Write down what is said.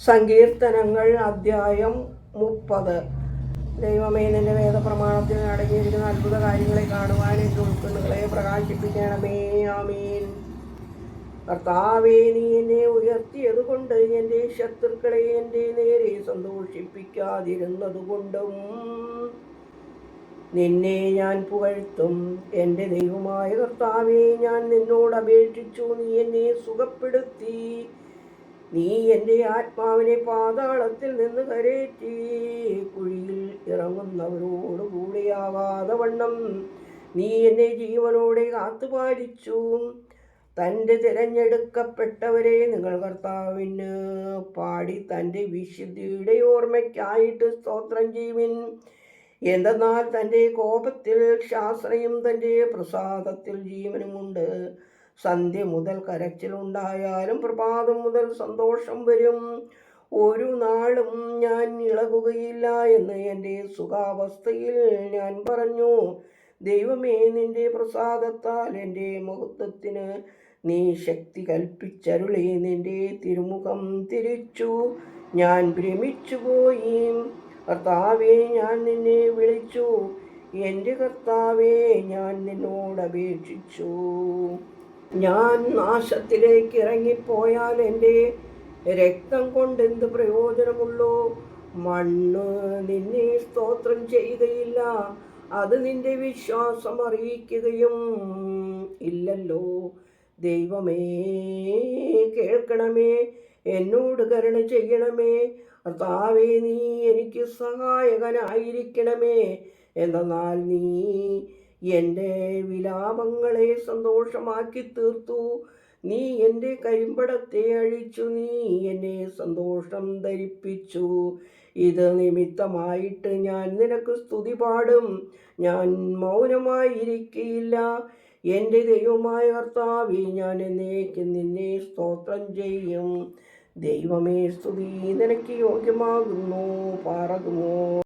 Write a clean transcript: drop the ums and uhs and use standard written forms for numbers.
സങ്കീർത്തനങ്ങൾ അധ്യായം 30. ദൈവമേ, നിന്റെ വേദപ്രമാണത്തിൽ അടങ്ങിയിരിക്കുന്ന അത്ഭുത കാര്യങ്ങളെ കാണുവാൻ എൻ്റെ ഉൾക്കണ്ണുകളെ പ്രകാശിപ്പിക്കണമേ. ആമീൻ. കർത്താവേ, നീ എന്നെ ഉയർത്തിയതുകൊണ്ട് എൻ്റെ ശത്രുക്കളെ എൻ്റെ നേരെ സന്തോഷിപ്പിക്കാതിരുന്നതുകൊണ്ടും നിന്നെ ഞാൻ പുകഴ്ത്തും. എൻ്റെ ദൈവമായ കർത്താവേ, ഞാൻ നിന്നോട് അപേക്ഷിച്ചു, നീ എന്നെ സുഖപ്പെടുത്തി. നീ എൻ്റെ ആത്മാവിനെ പാതാളത്തിൽ നിന്ന് കരേറ്റി. കുഴിയിൽ ഇറങ്ങുന്നവരോട് കൂടെയാവാതെ വണ്ണം നീ എന്നെ ജീവനോടെ കാത്തുപാലിച്ചു. തൻ്റെ തിരഞ്ഞെടുക്കപ്പെട്ടവരെ നിങ്ങൾ കർത്താവിന് പാടി തൻ്റെ വിശുദ്ധിയുടെ ഓർമ്മയ്ക്കായിട്ട് സ്തോത്രം ചെയ്യുവിൻ. എന്തെന്നാൽ തൻ്റെ കോപത്തിൽ ശാസ്ത്രയും തൻ്റെ പ്രസാദത്തിൽ ജീവനുമുണ്ട്. സന്ധ്യ മുതൽ കരച്ചിലുണ്ടായാലും പ്രഭാതം മുതൽ സന്തോഷം വരും. ഒരു നാളും ഞാൻ ഇളകുകയില്ല എന്ന് എൻ്റെ സുഖാവസ്ഥയിൽ ഞാൻ പറഞ്ഞു. ദൈവമേ, നിന്റെ പ്രസാദത്താൽ എൻ്റെ മഹത്വത്തിന് നീ ശക്തി കൽപ്പിച്ചരുളി. നിന്റെ തിരുമുഖം തിരിച്ചു ഞാൻ ഭ്രമിച്ചുപോയി. കർത്താവേ, ഞാൻ നിന്നെ വിളിച്ചു. എൻ്റെ കർത്താവേ, ഞാൻ നിന്നോട് അപേക്ഷിച്ചു. ഞാൻ നാശത്തിലേക്ക് ഇറങ്ങിപ്പോയാൽ എൻ്റെ രക്തം കൊണ്ട് എന്ത് പ്രയോജനമുള്ളൂ? മണ്ണ് നിന്നെ സ്തോത്രം ചെയ്യുകയില്ല, അത് നിന്റെ വിശ്വാസം അറിയിക്കുകയും ഇല്ലല്ലോ. ദൈവമേ, കേൾക്കണമേ, എന്നോട് കരുണ ചെയ്യണമേ. കർത്താവേ, നീ എനിക്ക് സഹായകനായിരിക്കണമേ. എന്തെന്നാൽ നീ എൻ്റെ വിലാപങ്ങളെ സന്തോഷമാക്കി തീർത്തു. നീ എൻ്റെ കരിമ്പടത്തെ അഴിച്ചു. നീ എന്നെ സന്തോഷം ധരിപ്പിച്ചു. ഇത് നിമിത്തമായിട്ട് ഞാൻ നിനക്ക് സ്തുതി പാടും. ഞാൻ മൗനമായിരിക്കയില്ല. എൻ്റെ ദൈവമായ കർത്താവേ, ഞാൻ എന്നേക്കും നിന്നെ സ്തോത്രം ചെയ്യും. ദൈവമേ, സ്തുതി നിനക്ക് യോഗ്യമാകുന്നു. പാറകുമോ.